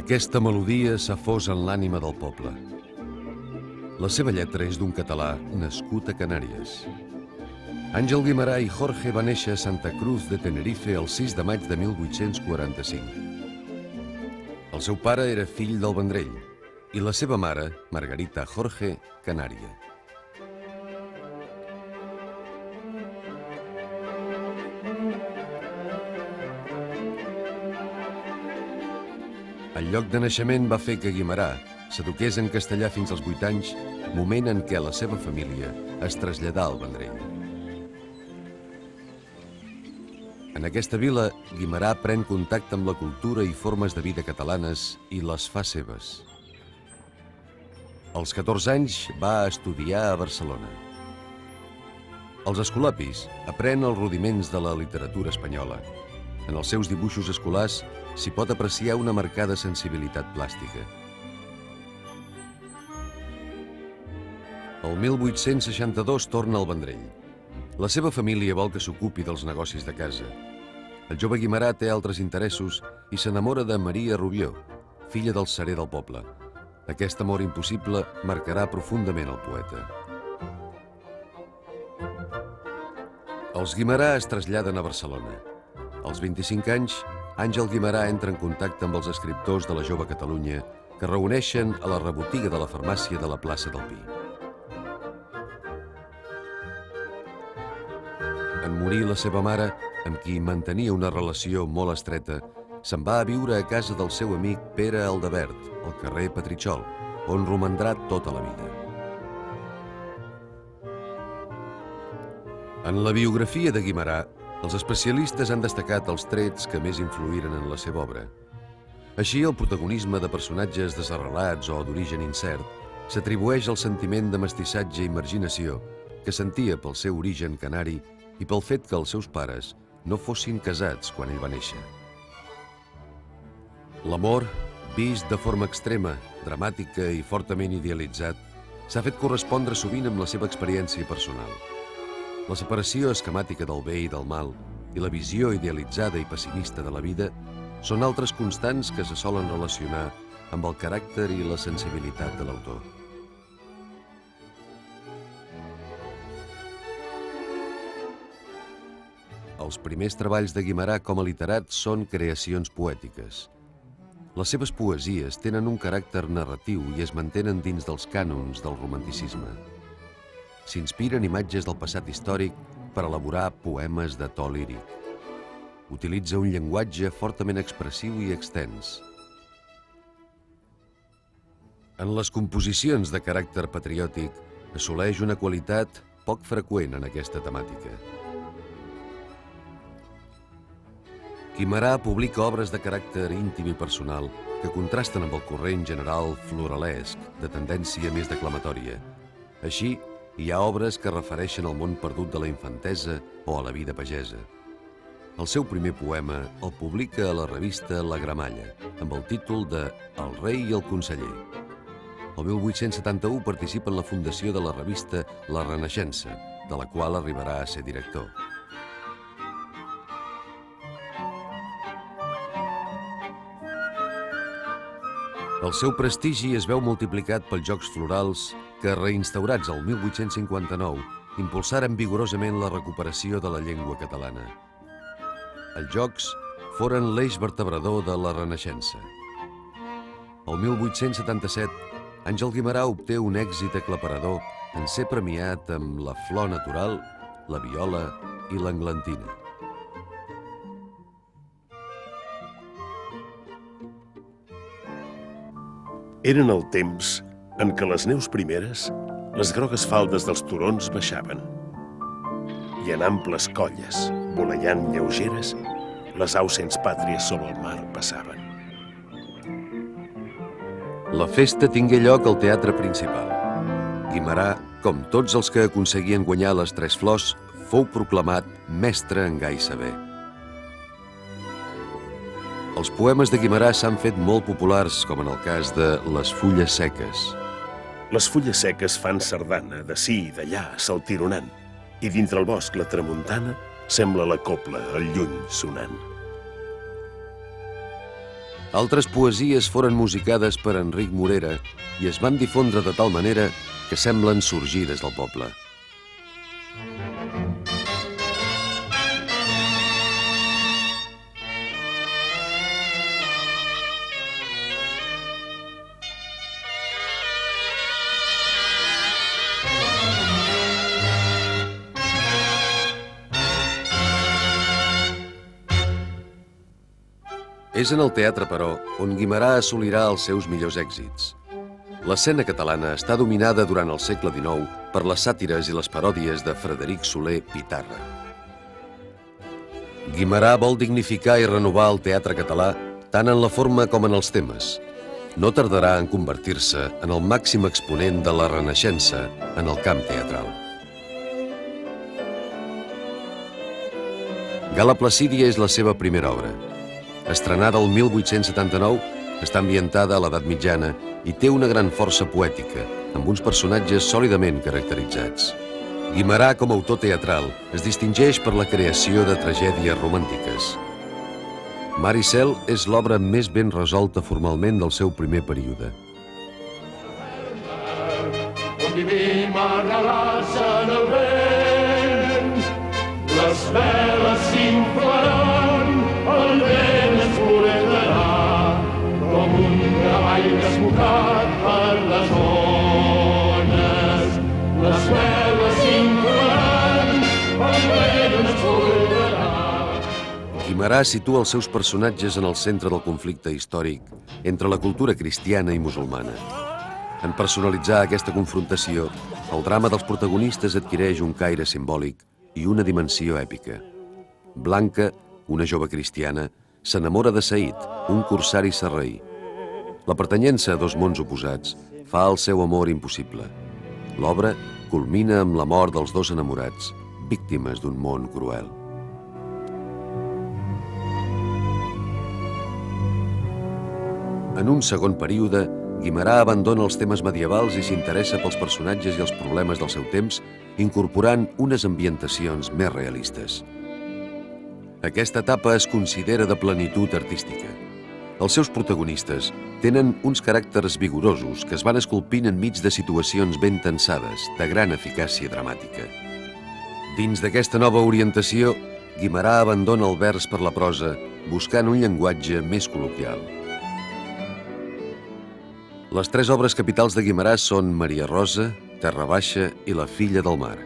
Aquesta melodia s'ha fos en l'ànima del poble. La seva lletra és d'un català nascut a Canàries. Àngel Guimerà i Jorge va néixer a Santa Cruz de Tenerife el 6 de maig de 1845. El seu pare era fill del Vendrell i la seva mare, Margarita Jorge, canària. El lloc de naixement va fer que Guimerà s'eduqués en castellà fins als 8 anys, moment en què la seva família es traslladà al Vendrell. En aquesta vila, Guimerà pren contacte amb la cultura i formes de vida catalanes i les fa seves. Als 14 anys va estudiar a Barcelona. Als escolapis aprèn els rudiments de la literatura espanyola. En els seus dibuixos escolars s'hi pot apreciar una marcada sensibilitat plàstica. El 1862 torna al Vendrell. La seva família vol que s'ocupi dels negocis de casa. El jove Guimerà té altres interessos i s'enamora de Maria Rubió, filla del serer del poble. Aquest amor impossible marcarà profundament el poeta. Els Guimerà es traslladen a Barcelona. Als 25 anys, Àngel Guimerà entra en contacte amb els escriptors de la jove Catalunya que reuneixen a la rebotiga de la farmàcia de la plaça del Pi. En morir la seva mare, amb qui mantenia una relació molt estreta, se'n va a viure a casa del seu amic Pere Aldebert, al carrer Petritxol, on romandrà tota la vida. En la biografia de Guimerà, els especialistes han destacat els trets que més influïren en la seva obra. Així, el protagonisme de personatges desarrelats o d'origen incert s'atribueix al sentiment de mestissatge i marginació que sentia pel seu origen canari i pel fet que els seus pares no fossin casats quan ell va néixer. L'amor, vist de forma extrema, dramàtica i fortament idealitzat, s'ha fet correspondre sovint amb la seva experiència personal. La separació esquemàtica del bé i del mal i la visió idealitzada i pessimista de la vida són altres constants que se solen relacionar amb el caràcter i la sensibilitat de l'autor. Els primers treballs de Guimerà com a literat són creacions poètiques. Les seves poesies tenen un caràcter narratiu i es mantenen dins dels cànons del romanticisme. S'inspiren imatges del passat històric per elaborar poemes de to líric. Utilitza un llenguatge fortament expressiu i extens. En les composicions de caràcter patriòtic assoleix una qualitat poc freqüent en aquesta temàtica. Guimerà publica obres de caràcter íntim i personal que contrasten amb el corrent general floralesc de tendència més declamatòria. Així, hi ha obres que refereixen al món perdut de la infantesa o a la vida pagesa. El seu primer poema el publica a la revista La Gramalla, amb el títol de El rei i el conseller. El 1871 participa en la fundació de la revista La Renaixença, de la qual arribarà a ser director. El seu prestigi es veu multiplicat pels Jocs Florals que, reinstaurats el 1859, impulsaren vigorosament la recuperació de la llengua catalana. Els Jocs foren l'eix vertebrador de la Renaixença. El 1877, Àngel Guimerà obté un èxit aclaparador en ser premiat amb la flor natural, la viola i l'englantina. Eren el temps en què les neus primeres, les grogues faldes dels turons baixaven i en amples colles, voleiant lleugeres, les aus sens pàtries sobre el mar passaven. La festa tingué lloc al teatre principal. Guimerà, com tots els que aconseguien guanyar les tres flors, fou proclamat mestre en gai saber. Els poemes de Guimerà s'han fet molt populars, com en el cas de Les fulles seques. Les fulles seques fan sardana, d'ací i d'allà, saltironant, i dintre el bosc la tramuntana sembla la copla al lluny sonant. Altres poesies foren musicades per Enric Morera i es van difondre de tal manera que semblen sorgir des del poble. És en el teatre, però, on Guimerà assolirà els seus millors èxits. L'escena catalana està dominada durant el segle XIX per les sàtires i les paròdies de Frederic Soler Pitarra. Guimerà vol dignificar i renovar el teatre català tant en la forma com en els temes. No tardarà en convertir-se en el màxim exponent de la Renaixença en el camp teatral. Gala Placídia és la seva primera obra. Estrenada el 1879, està ambientada a l'edat mitjana i té una gran força poètica, amb uns personatges sòlidament caracteritzats. Guimerà, com a autor teatral, es distingeix per la creació de tragèdies romàntiques. Mar i cel és l'obra més ben resolta formalment del seu primer període. On vivim arrelats en el vent, les veles s'inflaran, el vent es foredarà, com un cavall desbocat per les ones. Les veles s'inflaran, el vent es foredarà. Guimerà situa els seus personatges en el centre del conflicte històric entre la cultura cristiana i musulmana. En personalitzar aquesta confrontació, el drama dels protagonistes adquireix un caire simbòlic i una dimensió èpica. Blanca, una jove cristiana, s'enamora de Saïd, un corsari sarraí. La pertanyença a dos mons oposats fa el seu amor impossible. L'obra culmina amb la mort dels dos enamorats, víctimes d'un món cruel. En un segon període, Guimerà abandona els temes medievals i s'interessa pels personatges i els problemes del seu temps, incorporant unes ambientacions més realistes. Aquesta etapa es considera de plenitud artística. Els seus protagonistes tenen uns caràcters vigorosos que es van esculpint enmig de situacions ben tensades, de gran eficàcia dramàtica. Dins d'aquesta nova orientació, Guimerà abandona el vers per la prosa, buscant un llenguatge més col·loquial. Les tres obres capitals de Guimerà són Maria Rosa, Terra Baixa i La filla del mar.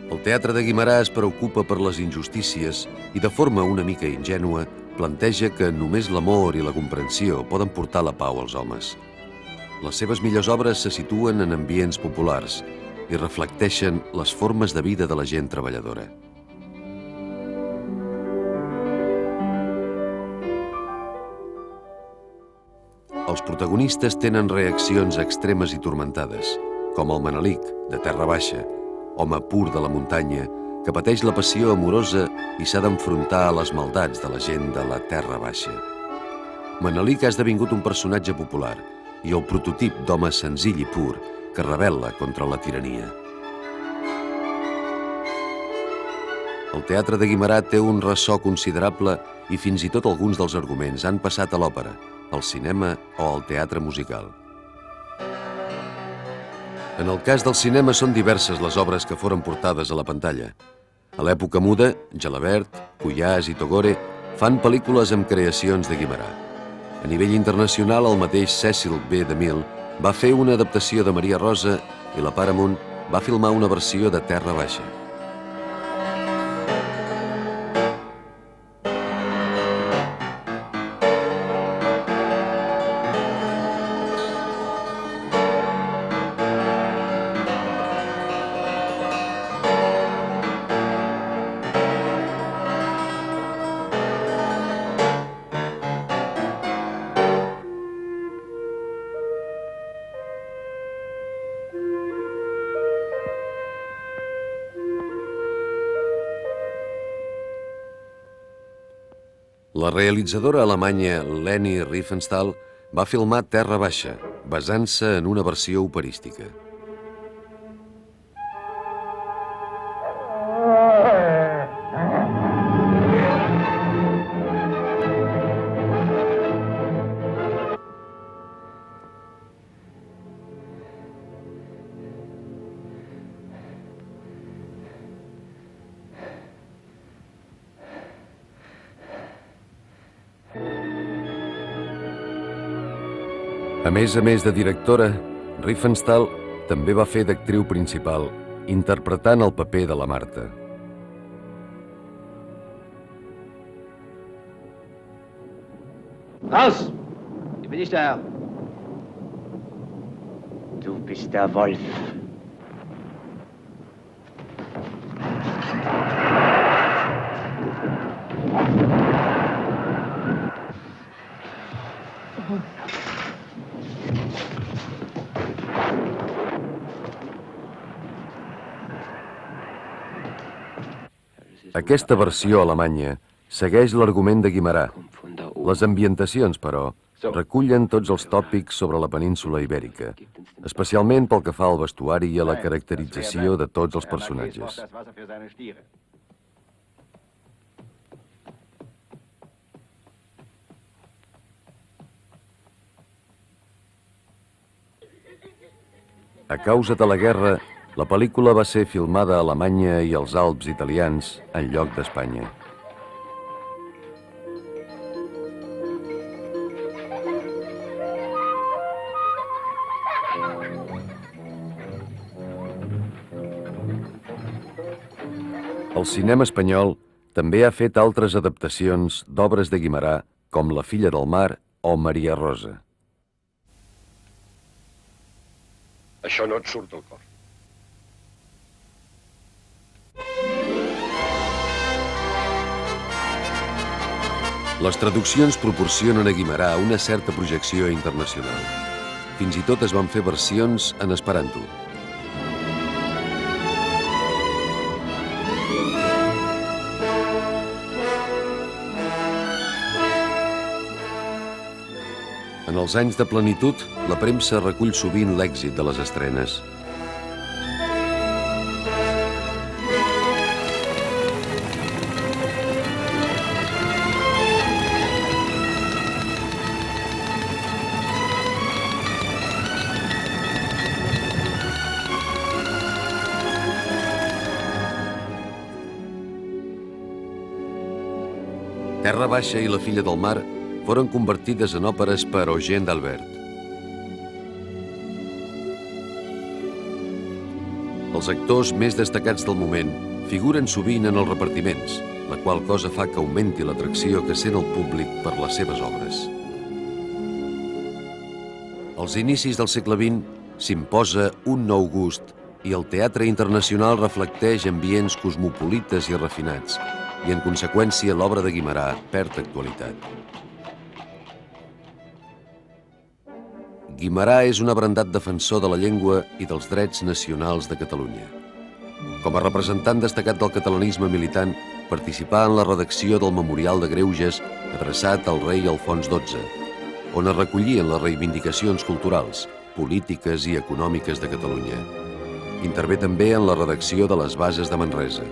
El teatre de Guimerà es preocupa per les injustícies i, de forma una mica ingènua, planteja que només l'amor i la comprensió poden portar la pau als homes. Les seves millors obres se situen en ambients populars i reflecteixen les formes de vida de la gent treballadora. Els protagonistes tenen reaccions extremes i turmentades, com el Manelic, de Terra Baixa, home pur de la muntanya, que pateix la passió amorosa i s'ha d'enfrontar a les maldats de la gent de la Terra Baixa. Manelic ha esdevingut un personatge popular i el prototip d'home senzill i pur que rebel·la contra la tirania. El teatre de Guimerà té un ressò considerable i fins i tot alguns dels arguments han passat a l'òpera, al cinema o al teatre musical. En el cas del cinema són diverses les obres que foren portades a la pantalla. A l'època muda, Gelabert, Cuyàs i Togore fan pel·lícules amb creacions de Guimerà. A nivell internacional, el mateix Cecil B. DeMille va fer una adaptació de Maria Rosa i la Paramount va filmar una versió de Terra Baixa. La realitzadora alemanya Leni Riefenstahl va filmar Terra Baixa, basant-se en una versió operística. A més de directora, Riefenstahl també va fer d'actriu principal, interpretant el paper de la Marta. Raus! Ich bin nicht der Herr. Du bist der Wolf. Aquesta versió alemanya segueix l'argument de Guimerà. Les ambientacions, però, recullen tots els tòpics sobre la península ibèrica, especialment pel que fa al vestuari i a la caracterització de tots els personatges. A causa de la guerra, la pel·lícula va ser filmada a Alemanya i als Alps italians en lloc d'Espanya. El cinema espanyol també ha fet altres adaptacions d'obres de Guimerà, com La filla del mar o Maria Rosa. Això no et surt del cor. Les traduccions proporcionen a Guimerà una certa projecció internacional. Fins i tot es van fer versions en esperanto. En els anys de plenitud, la premsa recull sovint l'èxit de les estrenes. Terra Baixa i La filla del mar foren convertides en òperes per Eugène d'Albert. Els actors més destacats del moment figuren sovint en els repartiments, la qual cosa fa que augmenti l'atracció que sent el públic per les seves obres. Als inicis del segle XX s'imposa un nou gust i el teatre internacional reflecteix ambients cosmopolites i refinats, i en conseqüència l'obra de Guimerà perd actualitat. Guimerà és un abrandat defensor de la llengua i dels drets nacionals de Catalunya. Com a representant destacat del catalanisme militant, participà en la redacció del Memorial de Greuges adreçat al rei Alfons XII, on es recollien les reivindicacions culturals, polítiques i econòmiques de Catalunya. Intervé també en la redacció de les bases de Manresa.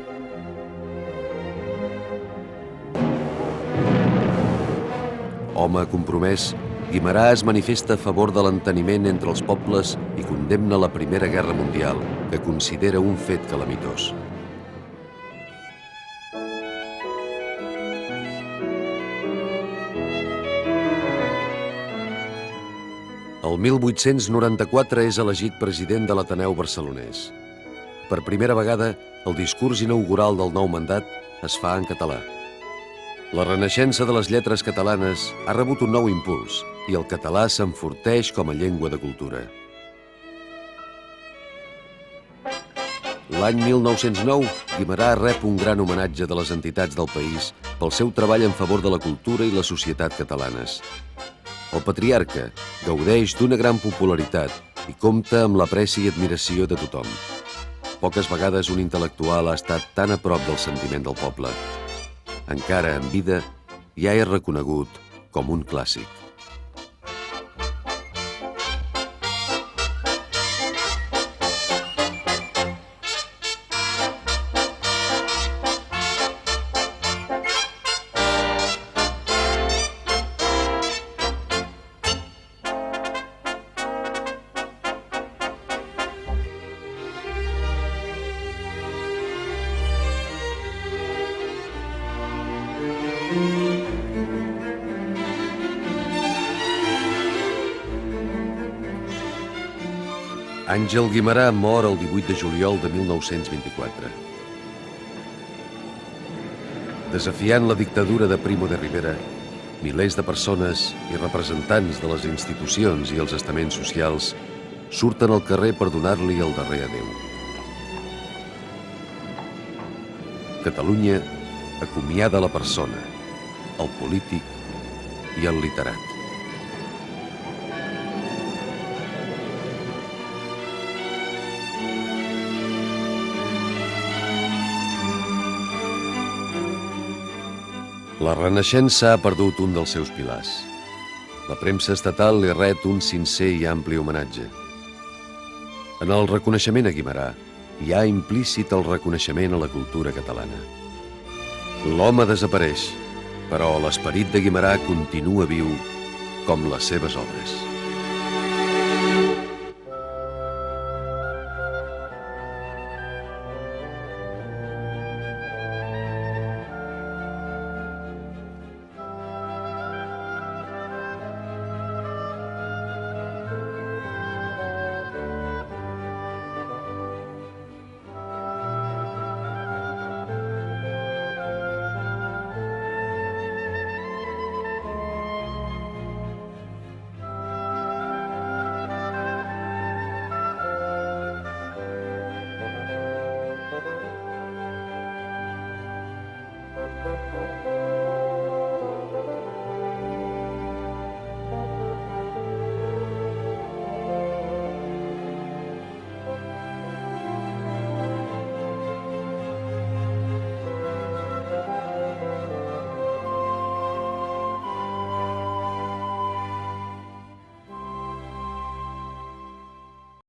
Home compromès, Guimerà es manifesta a favor de l'enteniment entre els pobles i condemna la Primera Guerra Mundial, que considera un fet calamitós. El 1894 és elegit president de l'Ateneu Barcelonès. Per primera vegada, el discurs inaugural del nou mandat es fa en català. La renaixença de les lletres catalanes ha rebut un nou impuls i el català s'enforteix com a llengua de cultura. L'any 1909, Guimerà rep un gran homenatge de les entitats del país pel seu treball en favor de la cultura i la societat catalanes. El patriarca gaudeix d'una gran popularitat i compta amb l'apreci i admiració de tothom. Poques vegades un intel·lectual ha estat tan a prop del sentiment del poble. Encara en vida, ja és reconegut com un clàssic. Àngel Guimerà mor el 18 de juliol de 1924. Desafiant la dictadura de Primo de Rivera, milers de persones i representants de les institucions i els estaments socials surten al carrer per donar-li el darrer adéu. Catalunya acomiada la persona, el polític i el literat. La Renaixença ha perdut un dels seus pilars. La premsa estatal li ret un sincer i ampli homenatge. En el reconeixement a Guimerà hi ha implícit el reconeixement a la cultura catalana. L'home desapareix, però l'esperit de Guimerà continua viu com les seves obres.